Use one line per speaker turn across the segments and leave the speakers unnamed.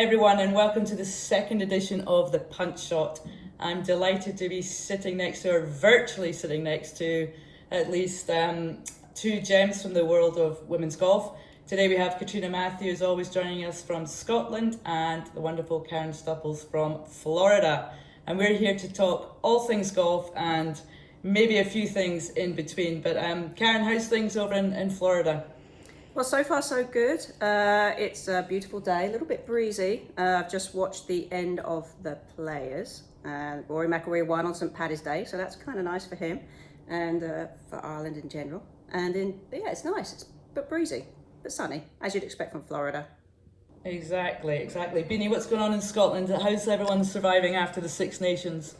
everyone, and welcome to the second edition of the Punch Shot. I'm delighted to be virtually sitting next to at least two gems from the world of women's golf. Today we have Catriona Matthews always joining us from Scotland, and the wonderful Karen Stupples from Florida. And we're here to talk all things golf and maybe a few things in between. But Karen, how's things over in Florida?
Well, so far so good. It's a beautiful day, a little bit breezy. I've just watched the end of the Players. Rory McIlroy won on St Paddy's Day, so that's kind of nice for him and for Ireland in general. And it's nice. It's a bit breezy, but sunny, as you'd expect from Florida.
Exactly. Beanie, what's going on in Scotland? How's everyone surviving after the Six Nations?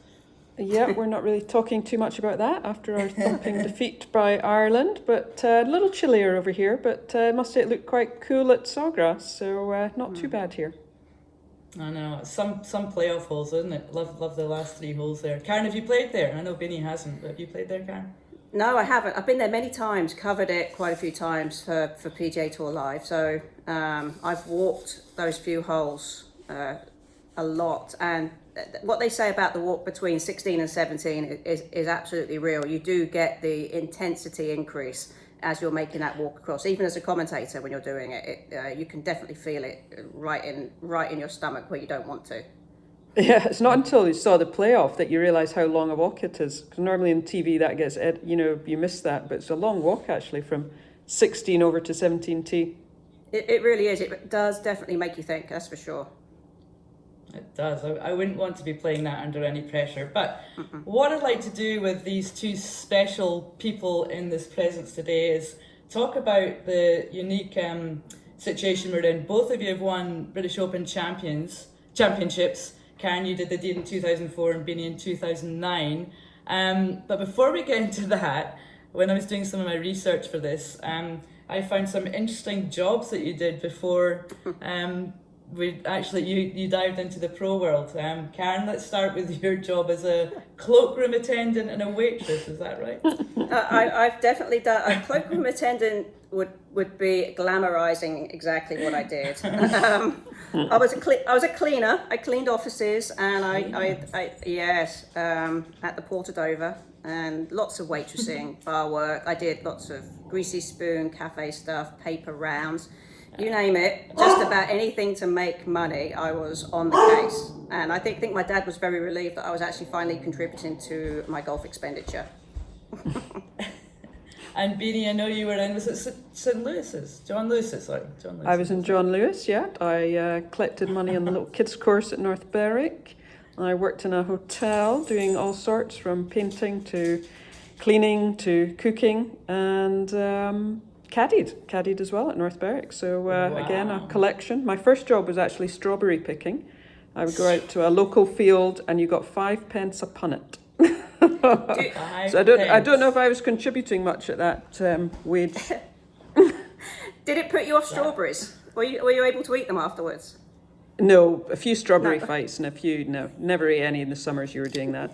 Yeah, we're not really talking too much about that after our thumping defeat by Ireland, but a little chillier over here, but I must say it looked quite cool at Sawgrass, so not too bad here.
I know, some playoff holes, isn't it? Love the last three holes there. Karen, have you played there? I know Binny hasn't, but have you played there, Karen?
No, I haven't. I've been there many times, covered it quite a few times for PGA Tour Live, so I've walked those few holes a lot, and what they say about the walk between 16 and 17 is absolutely real. You do get the intensity increase as you're making that walk across. Even as a commentator, when you're doing it, you can definitely feel it right in your stomach where you don't want to.
Yeah, it's not until you saw the playoff that you realise how long a walk it is. Because normally in TV that gets, you miss that, but it's a long walk actually from 16 over to 17T.
It really is. It does definitely make you think, that's for sure.
It does. I wouldn't want to be playing that under any pressure. But what I'd like to do with these two special people in this presence today is talk about the unique situation we're in. Both of you have won British Open championships. Karen, you did the deed in 2004 and Binny in 2009. But before we get into that, when I was doing some of my research for this, I found some interesting jobs that you did before you dived into the pro world. Karen, let's start with your job as a cloakroom attendant and a waitress. Is that right?
I've definitely done. A cloakroom attendant would be glamorizing exactly what I did. I was a cleaner. I cleaned offices, and I at the Port of Dover, and lots of waitressing, bar work. I did lots of greasy spoon, cafe stuff, paper rounds. You name it, just about anything to make money, I was on the case. And I think my dad was very relieved that I was actually finally contributing to my golf expenditure.
And Beanie, I know you were in, was it St. Lewis's? John Lewis's.
I was in John Lewis, yeah. I collected money on the little kids course at North Berwick. I worked in a hotel doing all sorts, from painting to cleaning to cooking, and caddied as well at North Berwick. So Again, a collection. My first job was actually strawberry picking. I would go out to a local field and you got 5 pence a punnet. So I don't know if I was contributing much at that wage.
Did it put you off strawberries? Were you able to eat them afterwards?
No, a few strawberry fights and never ate any in the summers you were doing that.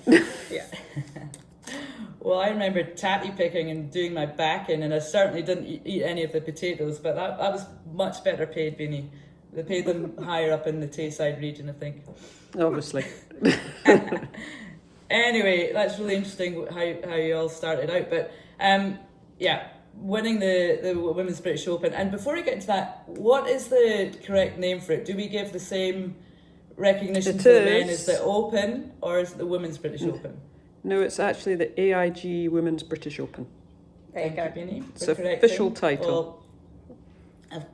Yeah.
Well, I remember tatty picking and doing my back in, and I certainly didn't eat any of the potatoes, but that was much better paid, Beanie. They paid them higher up in the Tayside region, I think.
Obviously.
Anyway, that's really interesting how you all started out. But winning the Women's British Open. And before we get into that, what is the correct name for it? Do we give the same recognition to the men as the Open, or is it the Women's British Open?
No, it's actually the AIG Women's British Open.
There you go.
Beanie,
it's an official title.
Well,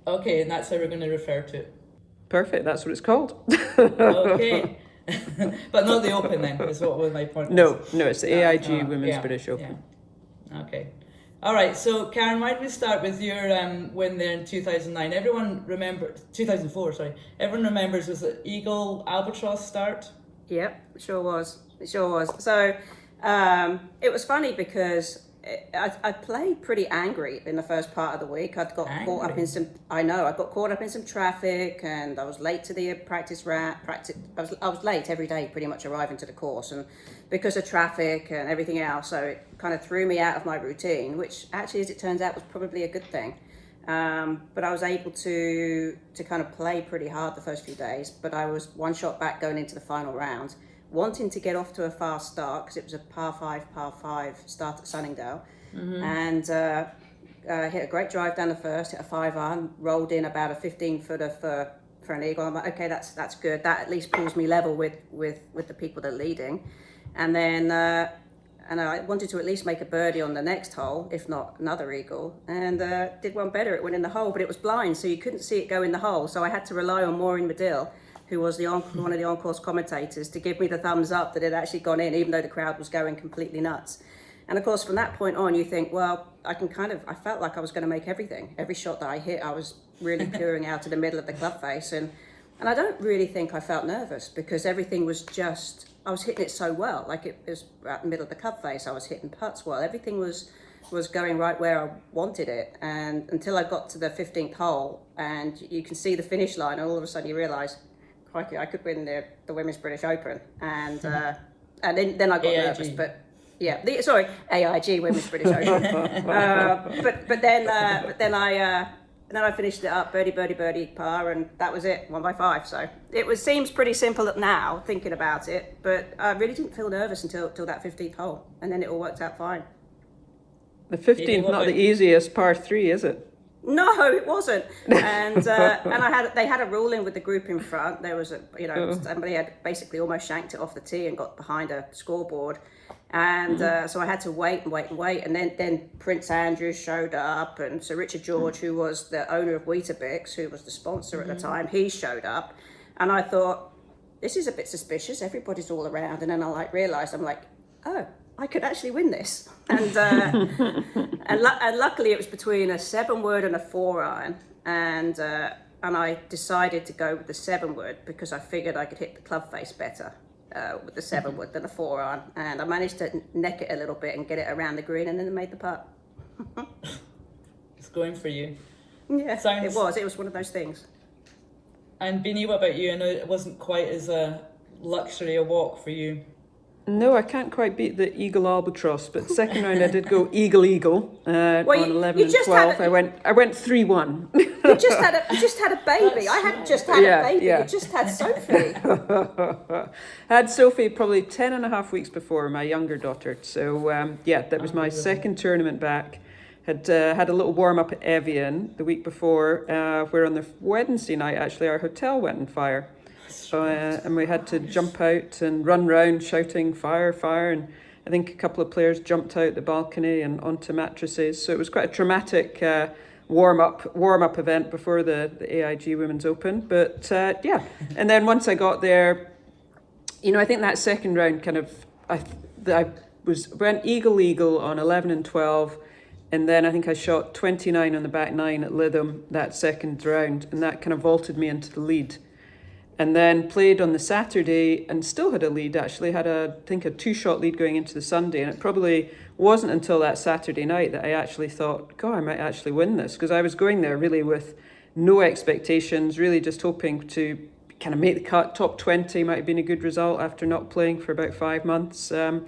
okay, and that's how we're going to refer to it.
Perfect, that's what it's called.
Okay. But not the Open then, is what was my point.
No, it's the AIG Women's British Open.
Yeah. Okay. All right, so Karen, why don't we start with your win there in 2009? 2004, sorry. Everyone remembers, was it Eagle Albatross start?
Yep, it sure was. So it was funny because I played pretty angry in the first part of the week. I got caught up in some traffic, and I was late to the practice round. I was late every day, pretty much arriving to the course, and because of traffic and everything else, so it kind of threw me out of my routine, which actually, as it turns out, was probably a good thing. But I was able to kind of play pretty hard the first few days. But I was one shot back going into the final round, wanting to get off to a fast start because it was a par 5 start at Sunningdale. And hit a great drive down the first, hit a 5-iron, rolled in about a 15-footer for an eagle. I'm like, okay, that's good. That at least pulls me level with the people that are leading. And then and I wanted to at least make a birdie on the next hole, if not another eagle, and did one better. It went in the hole, but it was blind, so you couldn't see it go in the hole. So I had to rely on Maureen Medill, who was one of the on-course commentators, to give me the thumbs up that it had actually gone in, even though the crowd was going completely nuts. And of course, from that point on, you think, well, I felt like I was going to make everything. Every shot that I hit, I was really clearing out to the middle of the club face. And I don't really think I felt nervous because everything was just, I was hitting it so well. Like it was at the middle of the club face, I was hitting putts well. Everything was going right where I wanted it. And until I got to the 15th hole and you can see the finish line, and all of a sudden you realise, crikey, I could win the Women's British Open. And then I got
AIG.
nervous, but yeah, AIG Women's British Open. But then I finished it up, birdie, par, and that was it, 1 by 5. So seems pretty simple now, thinking about it, but I really didn't feel nervous until that 15th hole, and then it all worked out fine.
The 15th, not the easiest par 3, is it?
No, it wasn't. And they had a ruling with the group in front. There was somebody had basically almost shanked it off the tee and got behind a scoreboard. And so I had to wait. And then Prince Andrew showed up, and Sir Richard George, who was the owner of Weetabix, who was the sponsor at the time, he showed up. And I thought, this is a bit suspicious. Everybody's all around. And then I realised, I'm like, oh, I could actually win this. And and luckily it was between a 7-wood and a 4-iron. And I decided to go with the 7-wood because I figured I could hit the club face better with the 7-wood than the 4-iron. And I managed to neck it a little bit and get it around the green, and then I made the putt.
It's going for you.
Yeah, it was one of those things.
And Beanie, what about you? I know it wasn't quite as a luxury a walk for you.
No, I can't quite beat the Eagle Albatross, but second round I did go Eagle on 11 and 12. I went 3-1.
You just had a baby. I hadn't just had a baby. You just had Sophie.
I had Sophie probably 10 and a half weeks before, my younger daughter. So that was my second tournament back. Had a little warm up at Evian the week before, where on the Wednesday night actually our hotel went on fire. And we had to jump out and run round shouting fire, fire, and I think a couple of players jumped out the balcony and onto mattresses. So it was quite a traumatic warm up event before the AIG Women's Open. But and then once I got there, I think that second round kind of I went eagle on 11 and 12. And then I think I shot 29 on the back 9 at Lytham that second round, and that kind of vaulted me into the lead. And then played on the Saturday and still had a lead, actually. Had a 2-shot lead going into the Sunday. And it probably wasn't until that Saturday night that I actually thought, God, I might actually win this. Because I was going there really with no expectations, really just hoping to kind of make the cut. Top 20 might have been a good result after not playing for about 5 months. So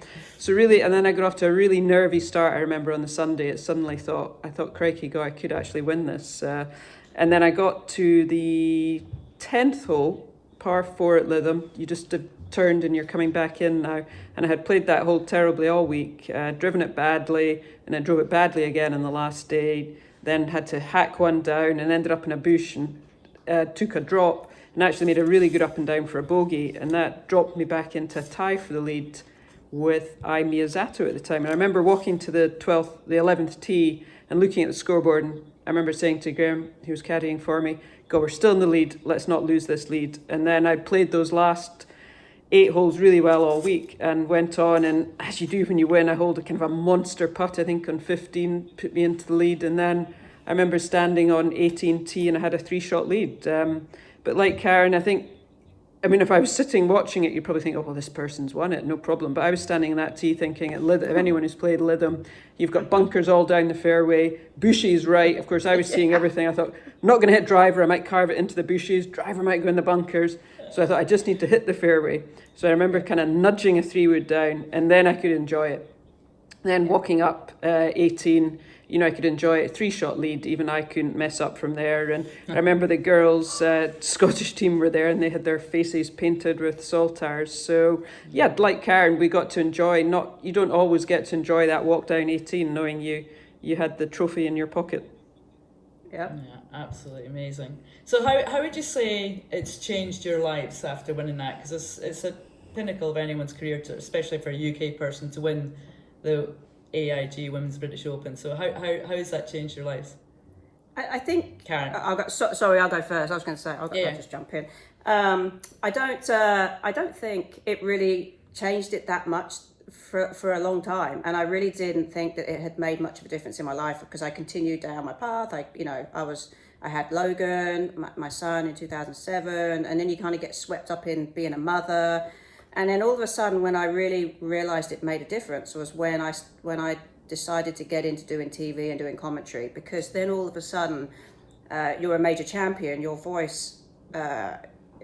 really, and then I got off to a really nervy start, I remember, on the Sunday. It suddenly I thought, crikey, God, I could actually win this. And then I got to the 10th hole, par 4 at Lytham. You just have turned and you're coming back in now. And I had played that hole terribly all week, driven it badly, and then drove it badly again on the last day. Then had to hack one down and ended up in a bush and took a drop and actually made a really good up and down for a bogey. And that dropped me back into a tie for the lead with Ai Miyazato at the time. And I remember walking to the 11th tee and looking at the scoreboard, and I remember saying to Graham, who was caddying for me, God, we're still in the lead, let's not lose this lead. And then I played those last 8 holes really well all week and went on, and as you do when you win, I hold a kind of a monster putt, I think on 15, put me into the lead. And then I remember standing on 18 tee and I had a 3-shot lead. But like Karen, if I was sitting watching it, you'd probably think, oh, well, this person's won it, no problem. But I was standing in that tee thinking, at Lytham, if anyone who's played Lytham, you've got bunkers all down the fairway, bushes right. Of course, I was seeing everything. I thought, I'm not going to hit driver, I might carve it into the bushes, driver might go in the bunkers. So I thought, I just need to hit the fairway. So I remember kind of nudging a 3-wood down, and then I could enjoy it. Then walking up 18, you know, I could enjoy a 3-shot lead. Even I couldn't mess up from there. And I remember the girls' Scottish team were there and they had their faces painted with saltires. So yeah, like Karen, we got to enjoy. You don't always get to enjoy that walk down 18, knowing you had the trophy in your pocket.
Yep.
Yeah, absolutely amazing. So how would you say it's changed your lives after winning that? Because it's a pinnacle of anyone's career, especially for a UK person, to win the AIG Women's British Open. So how has that changed your lives?
I think
Karen.
I'll go first. I was going to say I'll just jump in. I don't think it really changed it that much for a long time, and I really didn't think that it had made much of a difference in my life, because I continued down my path. I had Logan, my son, in 2007, and then you kind of get swept up in being a mother. And then all of a sudden, when I really realised it made a difference, was when I decided to get into doing TV and doing commentary, because then all of a sudden, you're a major champion, your voice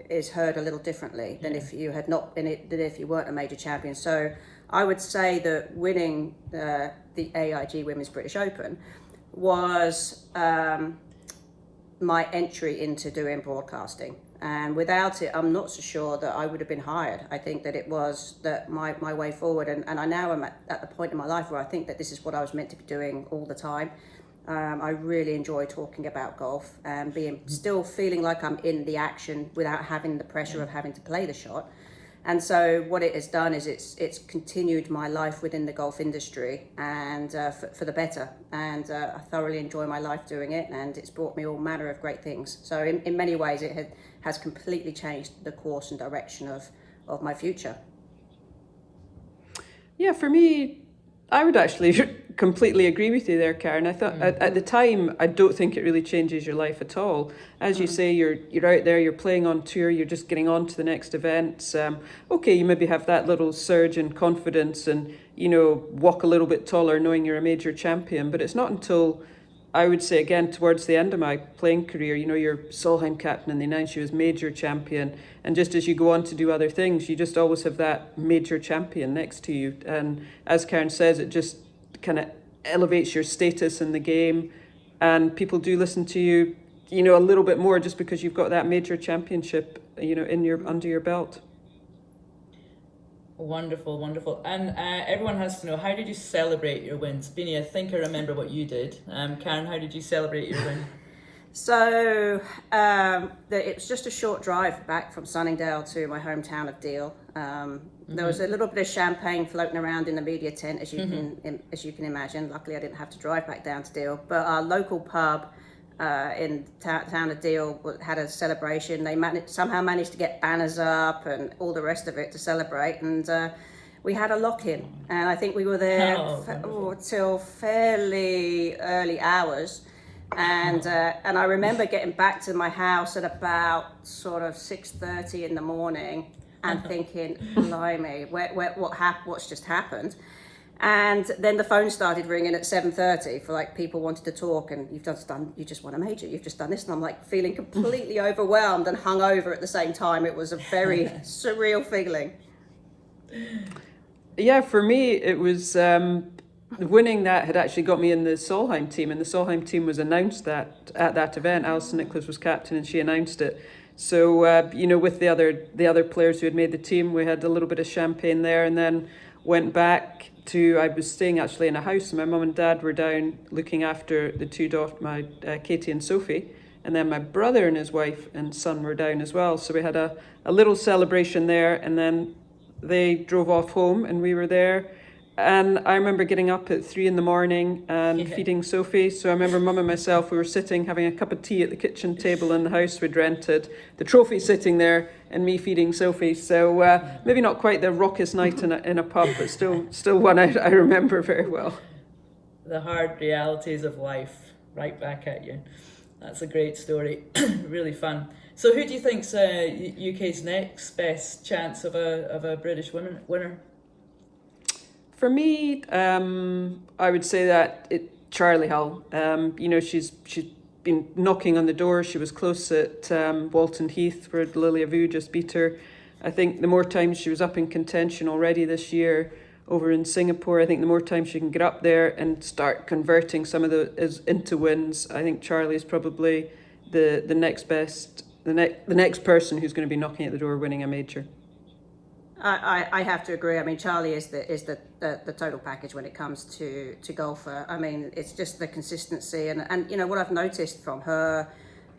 is heard a little differently than if you had not been it, than if you weren't a major champion. So I would say that winning the AIG Women's British Open was my entry into doing broadcasting. And without it, I'm not so sure that I would have been hired. I think that it was that my way forward. And I now am at the point in my life where I think that this is what I was meant to be doing all the time. I really enjoy talking about golf and still feeling like I'm in the action without having the pressure of having to play the shot. And so what it has done is it's continued my life within the golf industry, and for the better. And I thoroughly enjoy my life doing it, and it's brought me all manner of great things. So in many ways, it has completely changed the course and direction of my future.
Yeah, for me, I would actually completely agree with you there, Karen. I thought at the time, I don't think it really changes your life at all. As you say, you're out there, you're playing on tour, you're just getting on to the next event. Okay, you maybe have that little surge in confidence and, you know, walk a little bit taller knowing you're a major champion. But it's not until, I would say, again, towards the end of my playing career, you know, you're Solheim captain and they announce you as major champion. And just as you go on to do other things, you just always have that major champion next to you. And as Karen says, it just kind of elevates your status in the game. And people do listen to you, you know, a little bit more just because you've got that major championship, you know, under your belt.
Wonderful, wonderful. And everyone has to know, how did you celebrate your wins? Beanie, I think I remember what you did. Karen, how did you celebrate your win?
So it was just a short drive back from Sunningdale to my hometown of Deal. There was a little bit of champagne floating around in the media tent, as you can imagine. Luckily, I didn't have to drive back down to Deal. But our local pub in town of Deal had a celebration. They somehow managed to get banners up and all the rest of it to celebrate, and we had a lock-in, and I think we were there till fairly early hours. And I remember getting back to my house at about sort of 6:30 in the morning and thinking, blimey, what's just happened? And then the phone started ringing at 7:30 for like people wanted to talk, and you just won a major, you've just done this, and I'm like feeling completely overwhelmed and hungover at the same time. It was a very surreal feeling.
Yeah, for me it was winning that had actually got me in the Solheim team, and the Solheim team was announced at that event. Alison Nicholas was captain and she announced it. So you know, with the other players who had made the team, we had a little bit of champagne there, and then went back to, I was staying actually in a house, and my mum and dad were down looking after the two daughters, my Katie and Sophie, and then my brother and his wife and son were down as well. So we had a little celebration there, and then they drove off home and we were there. And I remember getting up at 3 a.m. and feeding Sophie. So I remember Mum and myself, we were sitting having a cup of tea at the kitchen table in the house we'd rented, the trophy sitting there and me feeding Sophie. So maybe not quite the raucous night in a pub, but still one I remember very well.
The hard realities of life right back at you. That's a great story. Really fun. So who do you think's UK's next best chance of a British winner?
For me, I would say that Charlie Hull. You know, she's been knocking on the door. She was close at Walton Heath, where Lilia Vu just beat her. I think the more times she was up in contention already this year, over in Singapore. I think the more time she can get up there and start converting some of those into wins, I think Charlie's probably the next best, the next person who's going to be knocking at the door winning a major.
I have to agree. I mean, Charlie is the total package when it comes to golfer. I mean, it's just the consistency and you know what I've noticed from her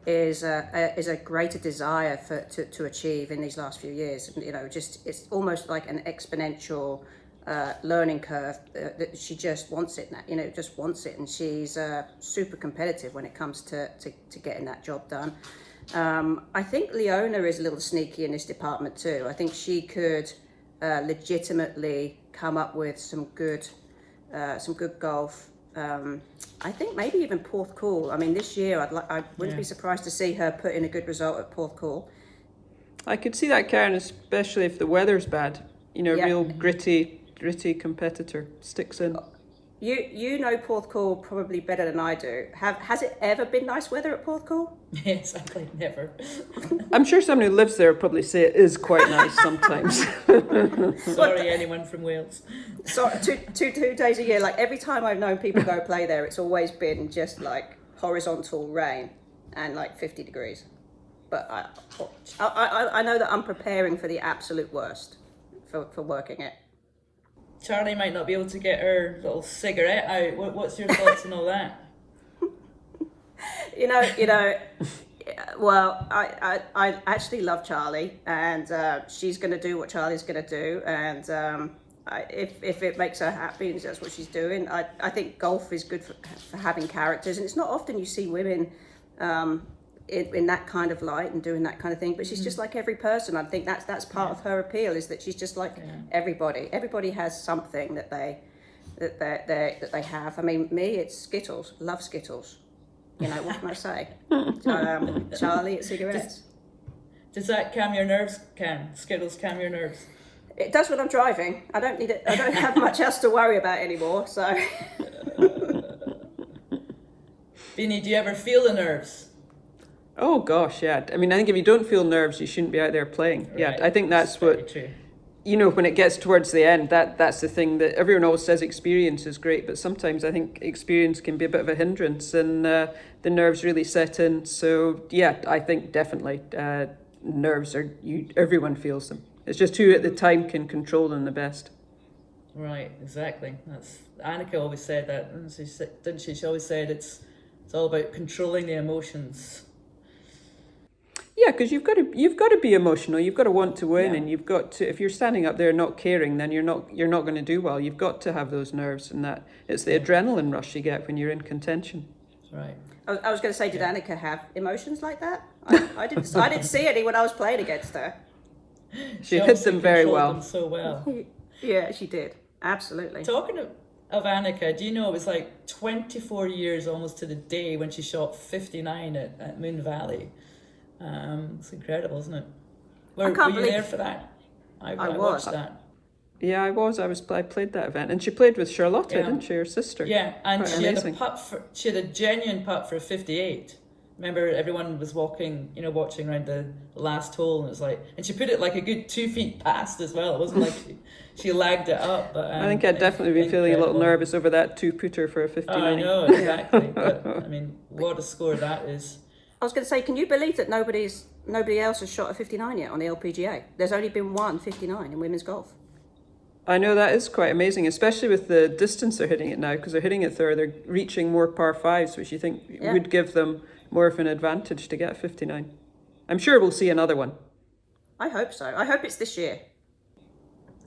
is a greater desire to achieve in these last few years. You know, just it's almost like an exponential learning curve that she just wants it now. You know, just wants it, and she's super competitive when it comes to getting that job done. I think Leona is a little sneaky in this department too. I think she could legitimately come up with some good golf. I think maybe even Porthcawl. I mean, this year I wouldn't be surprised to see her put in a good result at Porthcawl.
I could see that, Karen, especially if the weather's bad. You know, real gritty competitor sticks in.
You know Porthcawl probably better than I do. Has it ever been nice weather at Porthcawl?
Yes, I played never.
I'm sure someone who lives there would probably say it is quite nice sometimes.
Sorry, anyone from Wales.
So two days a year. Like every time I've known people go play there, it's always been just like horizontal rain and like 50 degrees. But I know that I'm preparing for the absolute worst for working it.
Charlie might not be able to get her little cigarette out. What's your thoughts on all that?
You know. Well, I actually love Charlie, and she's going to do what Charlie's going to do, and if it makes her happy and that's what she's doing, I think golf is good for having characters, and it's not often you see women in that kind of light and doing that kind of thing, but she's just like every person. I think that's part of her appeal, is that she's just like everybody has something that they have. I mean, me, it's Skittles. Love Skittles. You know, what can I say? Charlie, it's cigarettes.
Does that calm your nerves, Cam? Skittles calm your nerves?
It does when I'm driving. I don't need it. I don't have much else to worry about anymore, so.
Beanie, do you ever feel the nerves?
Oh gosh, yeah. I mean, I think if you don't feel nerves, you shouldn't be out there playing. Right. Yeah, I think that's what, true. You know, when it gets towards the end, that's the thing that everyone always says experience is great, but sometimes I think experience can be a bit of a hindrance, and the nerves really set in. So yeah, I think definitely nerves everyone feels them. It's just who at the time can control them the best.
Right, exactly. That's Annika always said that, didn't she? She always said it's all about controlling the emotions.
Yeah, because you've got to be emotional. You've got to want to win, and you've got to. If you're standing up there not caring, then you're not going to do well. You've got to have those nerves, and that it's the adrenaline rush you get when you're in contention.
Right.
I was going to say, did Annika have emotions like that? I didn't see any when I was playing against her.
She hit them very well.
Them so well.
Yeah, she did. Absolutely.
Talking of Annika, do you know it was like 24 years almost to the day when she shot 59 at Moon Valley? It's incredible, isn't it? Were you there for that? I watched that.
Yeah, I was. I played that event, and she played with Charlotte, didn't she? Her sister.
Yeah, and
quite
she
amazing.
She had a genuine putt for 58. Remember, everyone was watching around the last hole, and it was like, and she put it like a good 2 feet past as well. It wasn't like she lagged it up. But
I think I'd definitely be feeling a little nervous over that 2-putter for a 59.
I know, exactly. But I mean, what a score that is.
I was going to say, can you believe that nobody else has shot a 59 yet on the LPGA? There's only been one 59 in women's golf.
I know, that is quite amazing, especially with the distance they're hitting it now, because they're hitting it they're reaching more par fives, which you think would give them more of an advantage to get 59. I'm sure we'll see another one.
I hope so. I hope it's this year.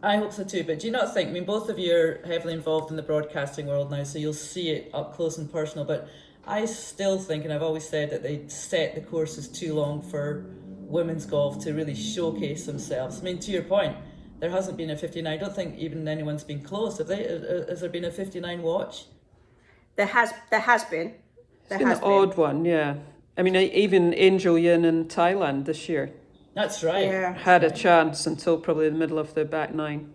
I hope so too, but do you not think, I mean, both of you are heavily involved in the broadcasting world now, so you'll see it up close and personal, but I still think, and I've always said, that they set the courses too long for women's golf to really showcase themselves. I mean, to your point, there hasn't been a 59. I don't think even anyone's been close. Have they? Has there been a 59 watch?
There has been.
It's been an odd one, yeah. I mean, even Angel Yin in Thailand this year.
That's right.
Yeah.
Had a chance until probably the middle of the back nine.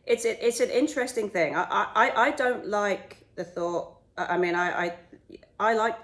It's an interesting thing. I don't like the thought. I mean, I like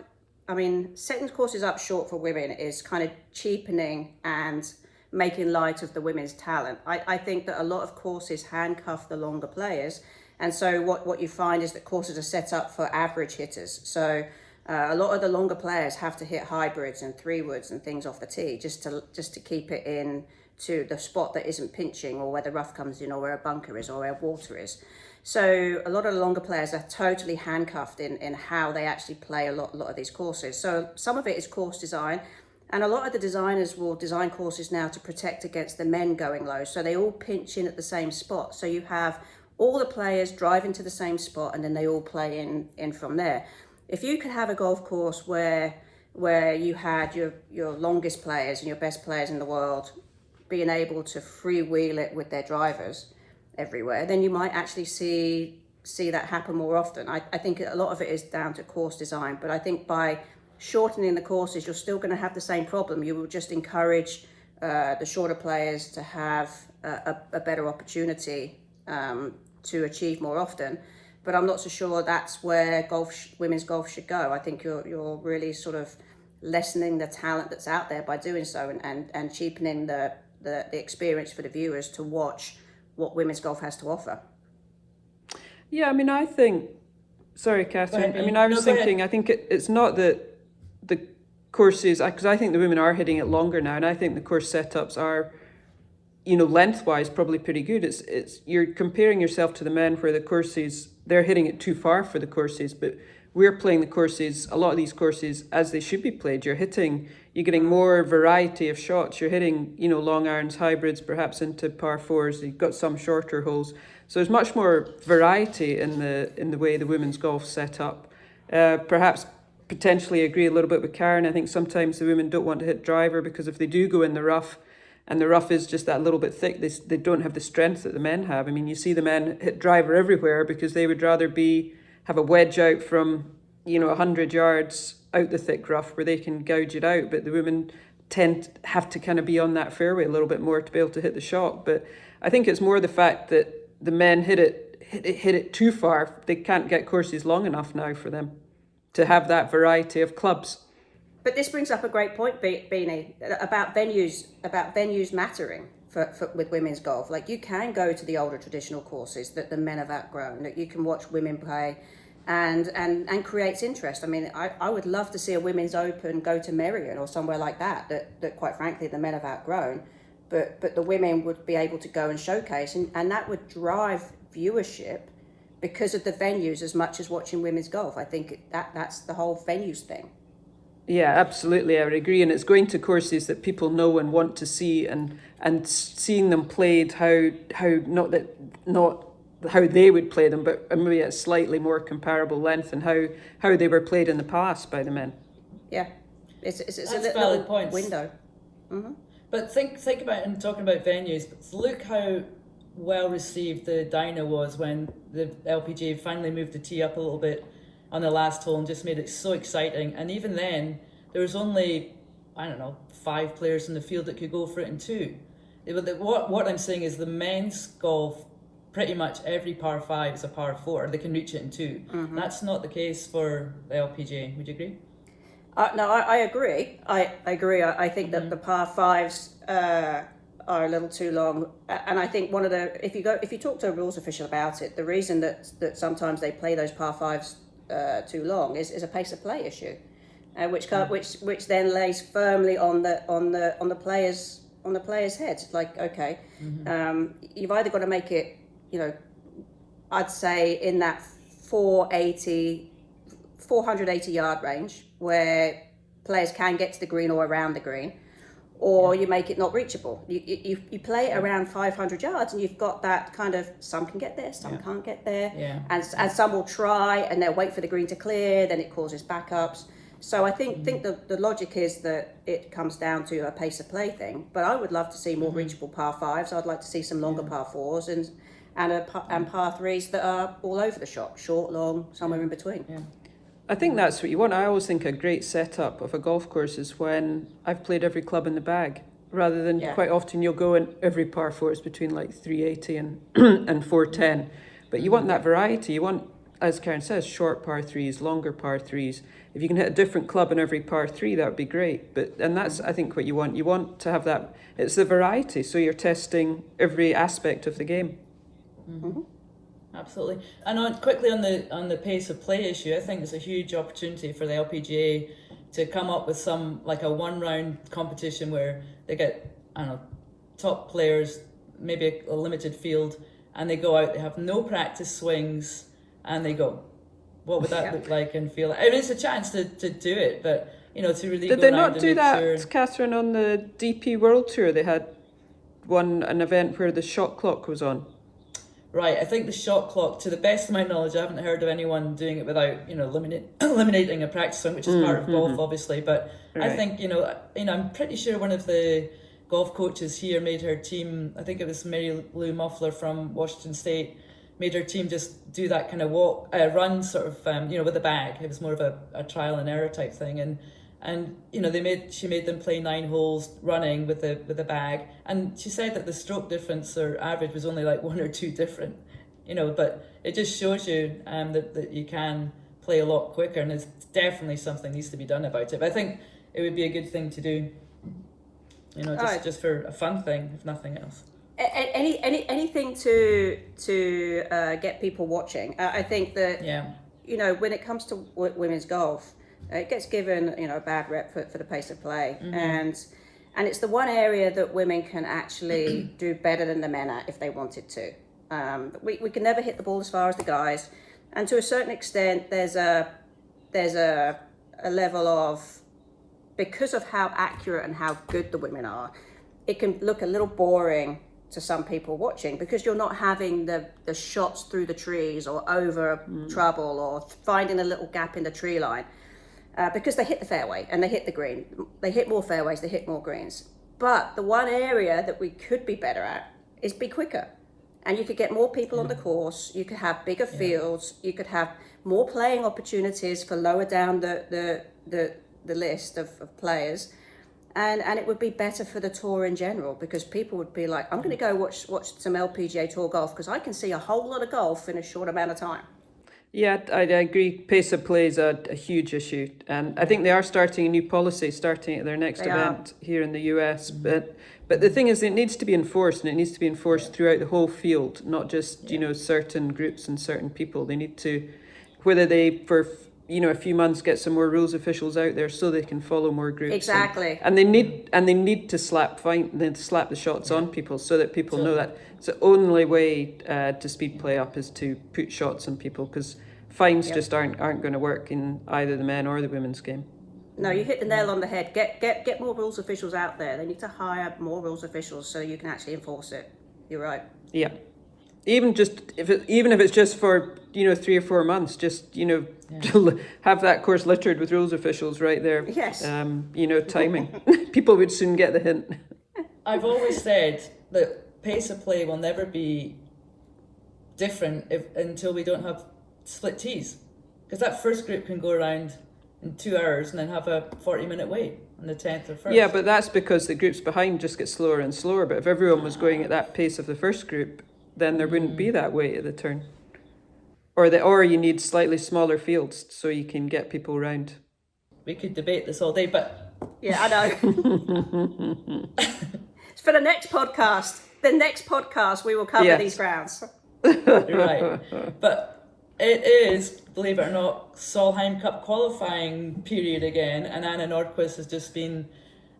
setting courses up short for women is kind of cheapening and making light of the women's talent. I think that a lot of courses handcuff the longer players. And so what you find is that courses are set up for average hitters. So a lot of the longer players have to hit hybrids and 3-woods and things off the tee just to keep it in to the spot that isn't pinching, or where the rough comes in, or where a bunker is, or where water is. So a lot of the longer players are totally handcuffed in how they actually play a lot of these courses. So some of it is course design, and a lot of the designers will design courses now to protect against the men going low. So they all pinch in at the same spot. So you have all the players driving to the same spot, and then they all play in from there. If you could have a golf course where you had your longest players and your best players in the world being able to freewheel it with their drivers everywhere, then you might actually see that happen more often. I think a lot of it is down to course design, but I think by shortening the courses, you're still going to have the same problem. You will just encourage the shorter players to have a better opportunity to achieve more often. But I'm not so sure that's where women's golf should go. I think you're really sort of lessening the talent that's out there by doing so, and cheapening the experience for the viewers to watch what women's golf has to offer.
Yeah, I mean, I think, sorry, Catherine, I mean, I was thinking, I think it's not that the courses, because I think the women are hitting it longer now, and I think the course setups are, lengthwise probably pretty good. It's you're comparing yourself to the men, where the courses, they're hitting it too far for the courses, but we're playing the courses, a lot of these courses, as they should be played. You're getting more variety of shots. You're hitting, long irons, hybrids, perhaps into par 4s. You've got some shorter holes. So there's much more variety in the way the women's golf set up. Perhaps potentially agree a little bit with Karen. I think sometimes the women don't want to hit driver, because if they do go in the rough, and the rough is just that little bit thick, they don't have the strength that the men have. I mean, you see the men hit driver everywhere because they would rather have a wedge out from 100 yards out the thick rough where they can gouge it out, but the women tend to have to kind of be on that fairway a little bit more to be able to hit the shot. But I think it's more the fact that the men hit it too far. They can't get courses long enough now for them to have that variety of clubs.
But this brings up a great point, Beanie, about venues mattering with women's golf. Like, you can go to the older traditional courses that the men have outgrown, that you can watch women play, and creates interest. I mean, I would love to see a women's open go to Merion or somewhere like that quite frankly the men have outgrown, but the women would be able to go and showcase, and that would drive viewership because of the venues as much as watching women's golf. I think that's the whole venues thing.
Yeah, absolutely, I would agree. And it's going to courses that people know and want to see, and seeing them played how not how they would play them, but maybe at a slightly more comparable length, and how they were played in the past by the men.
Yeah, it's a
That's
little
valid points.
window. Mm-hmm.
But think about, and talking about venues, look how well received the Dyno was when the LPGA finally moved the tee up a little bit on the last hole and just made it so exciting. And even then, there was only, 5 players in the field that could go for it in 2. What I'm saying is the men's golf, pretty much every par 5 is a par 4. They can reach it in 2. Mm-hmm. That's not the case for the LPGA. Would you agree?
No, I agree. I agree. I think that the par 5s are a little too long, and I think if you talk to a rules official about it, the reason that sometimes they play those par 5s too long is a pace of play issue, which then lays firmly on the players' heads. Like, okay, you've either got to make it, I'd say in that 480 yard range where players can get to the green or around the green, or you make it not reachable. You play it around 500 yards, and you've got that kind of, some can get there, some can't get there, and some will try and they'll wait for the green to clear, then it causes backups. So I think the logic is that it comes down to a pace of play thing. But I would love to see more reachable par 5s. I'd like to see some longer par 4s and par 3s that are all over the shop, short, long, somewhere in between.
Yeah.
I think that's what you want. I always think a great setup of a golf course is when I've played every club in the bag, rather than quite often you'll go in every par 4 is between like 380 and 410. But you want that variety. You want as Karen says, short par threes, longer par threes. If you can hit a different club in every par three, that would be great. And that's, I think, what you want. You want to have that. It's the variety, so you're testing every aspect of the game.
Mm-hmm. Absolutely. And quickly on the pace of play issue, I think there's a huge opportunity for the LPGA to come up with some, like a one-round competition where they get, I don't know, top players, maybe a limited field, and they go out, they have no practice swings, and they go. What would that look like and feel like? I mean, it's a chance to do it, but, to really
Did
go
they
around
not
and
do
make
that,
sure...
Catherine, on the DP World Tour? They had an event where the shot clock was on.
Right, I think the shot clock, to the best of my knowledge, I haven't heard of anyone doing it without, eliminating a practice swing, which is part of golf, obviously. But right. I think, I'm pretty sure one of the golf coaches here made her team, I think it was Mary Lou Muffler from Washington State, made her team just do that kind of run sort of, with a bag. It was more of a trial and error type thing. And she made them play 9 holes running with a bag, and she said that the stroke difference or average was only like 1 or 2 different, but it just shows you that you can play a lot quicker, and it's definitely something needs to be done about it. But I think it would be a good thing to do, just for a fun thing, if nothing else.
Anything to get people watching. I think that when it comes to women's golf, it gets given a bad rep for the pace of play, and it's the one area that women can actually do better than the men at if they wanted to. We can never hit the ball as far as the guys, and to a certain extent, there's a level of, because of how accurate and how good the women are, it can look a little boring to some people watching, because you're not having the shots through the trees or over trouble or finding a little gap in the tree line. Because they hit the fairway and they hit the green. They hit more fairways, they hit more greens. But the one area that we could be better at is be quicker. And you could get more people on the course, you could have bigger fields, you could have more playing opportunities for lower down the list of players. And it would be better for the tour in general, because people would be like, I'm going to go watch some LPGA Tour golf because I can see a whole lot of golf in a short amount of time.
Yeah, I agree. Pace of play is a huge issue. And I think they are starting a new policy, starting at their next event here in the US. But the thing is, it needs to be enforced, and it needs to be enforced throughout the whole field, not just, certain groups and certain people. They need to, whether they, for a few months, get some more rules officials out there so they can follow more groups.
Exactly.
And they need to slap the shots on people so that people know that it's the only way to speed play up is to put shots on people, because fines just aren't going to work in either the men or the women's game.
No, you hit the nail on the head. Get more rules officials out there. They need to hire more rules officials so you can actually enforce it. You're right.
Yeah. Even if it's just for 3 or 4 months, just have that course littered with rules officials right there.
Yes.
Timing. People would soon get the hint.
I've always said that pace of play will never be different until we don't have split tees, because that first group can go around in 2 hours and then have a 40-minute wait on the 10th or 1st.
Yeah, but that's because the groups behind just get slower and slower. But if everyone was going at that pace of the first group, then there wouldn't be that wait at the turn. Or you need slightly smaller fields so you can get people round.
We could debate this all day, but...
Yeah, I know. It's for the next podcast. The next podcast, we will cover these grounds.
You're right. But it is, believe it or not, Solheim Cup qualifying period again, and Anna Nordquist has just been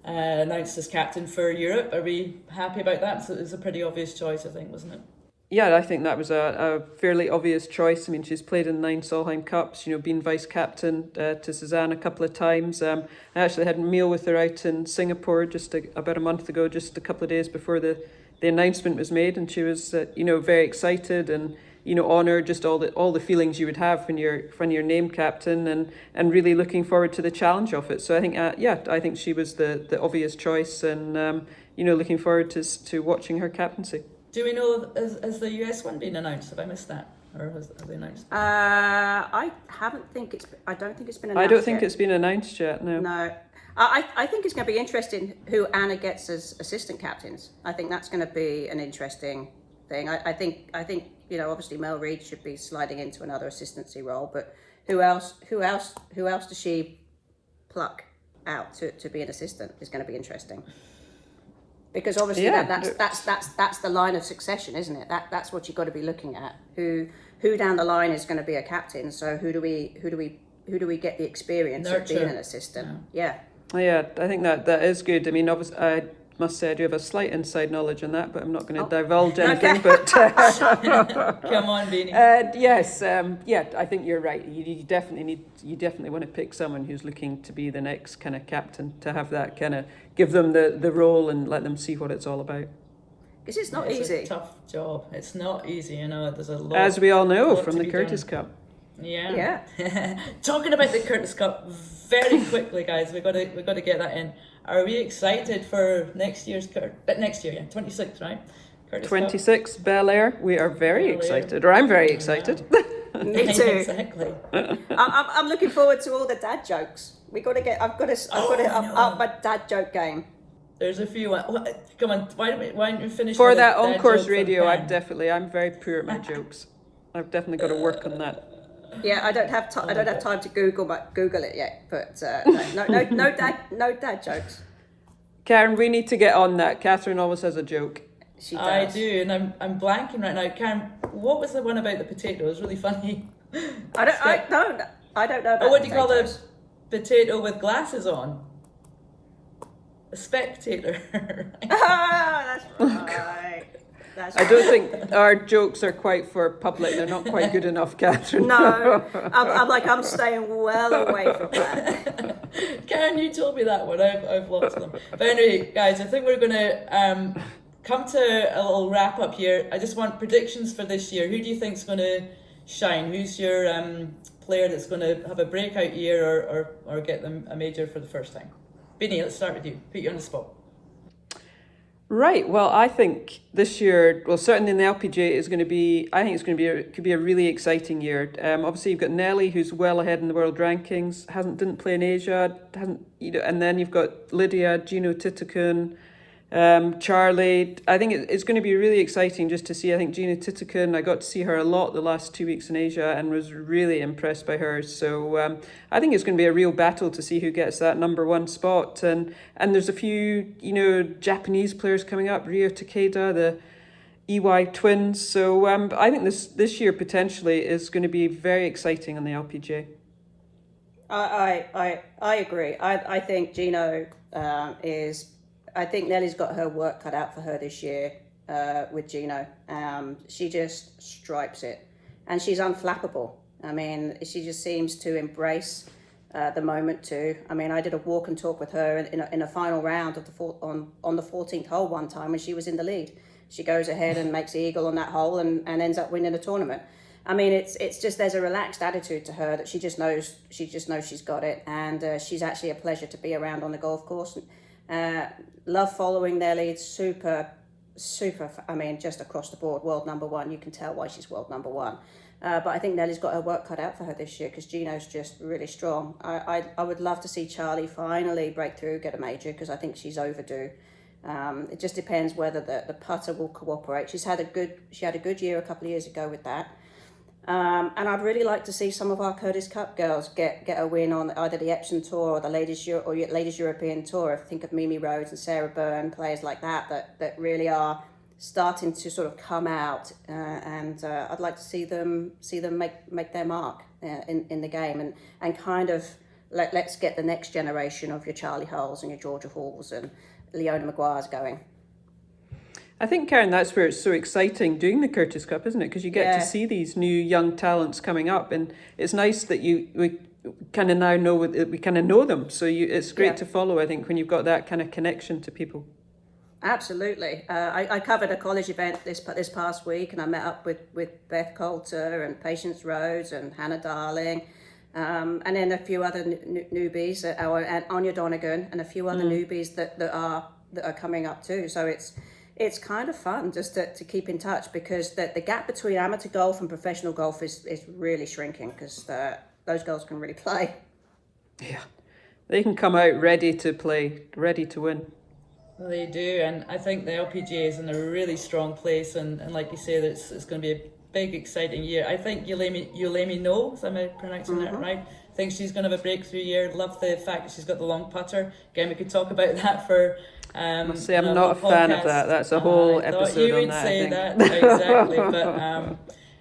announced as captain for Europe. Are we happy about that? So it was a pretty obvious choice, I think, wasn't it?
Yeah, I think that was a fairly obvious choice. I mean, she's played in 9 Solheim Cups, been vice-captain to Suzanne a couple of times. I actually had a meal with her out in Singapore just about a month ago, just a couple of days before the announcement was made, and she was, very excited and, honoured, just all the feelings you would have when you're named captain, and really looking forward to the challenge of it. So I think, I think she was the obvious choice, and, looking forward to watching her captaincy.
Do we know, has the US one been announced? Have I missed that? Or have they announced?
I don't think it's been announced.
I don't think it's been announced yet, no.
No. I think it's going to be interesting who Anna gets as assistant captains. I think that's going to be an interesting thing. I think obviously Mel Reid should be sliding into another assistancy role, but who else does she pluck out to be an assistant is going to be interesting. Because obviously that's the line of succession, isn't it? That's what you've got to be looking at. Who down the line is going to be a captain? So who do we get the experience of being an assistant? Yeah.
Yeah, I think that is good. I mean, obviously, I must say I do have a slight inside knowledge on that, but I'm not going to divulge anything. But
come on, Beanie.
Yes, I think you're right. You definitely want to pick someone who's looking to be the next kind of captain, to have that kind of give them the role and let them see what it's all about.
Because it's not easy.
It's a tough job. It's not easy, there's a lot.
As we all know from the Curtis Cup.
Yeah. Talking about the Curtis Cup very quickly, guys. We got to get that in. Are we excited for next year's 26th, right? Curtis
26 Bel Air. We are very excited, or I'm very excited.
Me too.
Exactly.
I'm looking forward to all the dad jokes. I've got to up my dad joke game.
There's a few. Come on, why don't we finish
for
with
that
dad
on-course
jokes
radio? I'm very poor at my jokes. I've definitely got to work on that.
Yeah, I don't have time to Google it yet, but no dad jokes.
Karen, we need to get on that. Catherine always has a joke.
She does.
I do, and I'm blanking right now. Karen, what was the one about the potato? It was really funny.
I don't know about
what do you call a
potatoes.
potato with glasses on? A spectator.
That's right.
I don't think our jokes are quite for public. They're not quite good enough, Catherine.
No, I'm staying well away from that.
Karen, you told me that one. I've lost them. But anyway, guys, I think we're going to come to a little wrap up here. I just want predictions for this year. Who do you think is going to shine? Who's your player that's going to have a breakout year or get them a major for the first time? Vinny, let's start with you. Put you on the spot.
Right. Well, I think this year, certainly in the LPGA, could be a really exciting year. Obviously, you've got Nelly, who's well ahead in the world rankings, didn't play in Asia, and then you've got Lydia, Gino Titakun, Charlie. I think it's going to be really exciting just to see. I think Gino Titakun, I got to see her a lot the last 2 weeks in Asia and was really impressed by her. So I think it's going to be a real battle to see who gets that number one spot. And there's a few, Japanese players coming up, Ryo Takeda, the EY twins. So I think this year potentially is going to be very exciting on the LPGA.
I agree. I think Gino is. I think Nelly's got her work cut out for her this year with Gino. She just stripes it, and she's unflappable. I mean, she just seems to embrace the moment too. I mean, I did a walk and talk with her in a final round of on the 14th hole one time when she was in the lead. She goes ahead and makes the eagle on that hole and ends up winning the tournament. I mean, it's just there's a relaxed attitude to her that she just knows she's got it, and she's actually a pleasure to be around on the golf course. Love following their lead, super, I mean, just across the board, world number one. You can tell why she's world number one. But I think Nelly's got her work cut out for her this year because Gino's just really strong. I would love to see Charlie finally break through, get a major, because I think she's overdue. It just depends whether the putter will cooperate. She had a good year a couple of years ago with that. And I'd really like to see some of our Curtis Cup girls get a win on either the Epsom Tour or the Ladies European Tour. If I think of Mimi Rhodes and Sarah Byrne, players like that really are starting to sort of come out, and I'd like to see them make their mark in the game and kind of let's get the next generation of your Charlie Hulls and your Georgia Halls and Leona Maguires going.
I think, Karen, that's where it's so exciting doing the Curtis Cup, isn't it? Because you get to see these new young talents coming up, and it's nice that we kind of now know we kind of know them. So it's great to follow. I think when you've got that kind of connection to people.
Absolutely. I covered a college event this past week, and I met up with Beth Coulter and Patience Rhodes and Hannah Darling, and then a few other newbies, and Anya Donegan, and a few other newbies that are coming up too. So it's kind of fun just to keep in touch, because the gap between amateur golf and professional golf is really shrinking, because those girls can really play.
Yeah, they can come out ready to play, ready to win.
They do, and I think the LPGA is in a really strong place, and like you say, that it's going to be a big, exciting year. I think Yulemi No, am I pronouncing that right? I think she's going to have a breakthrough year. Love the fact that she's got the long putter. Again, we could talk about that for.
I must say, I'm not a fan of that. That's a whole episode
you
on
would
that.
say
I
that
think.
exactly, but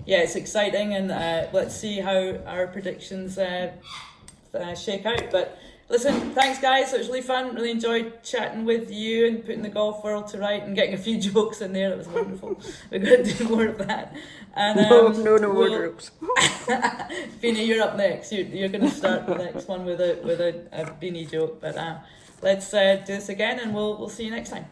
yeah, it's exciting, and let's see how our predictions shake out. But listen, thanks guys. It was really fun. Really enjoyed chatting with you and putting the golf world to right and getting a few jokes in there. That was wonderful. We're going to do more of that. And,
no more jokes.
Beanie, you're up next. You're going to start the next one with a Beanie joke. But let's do this again, and we'll see you next time.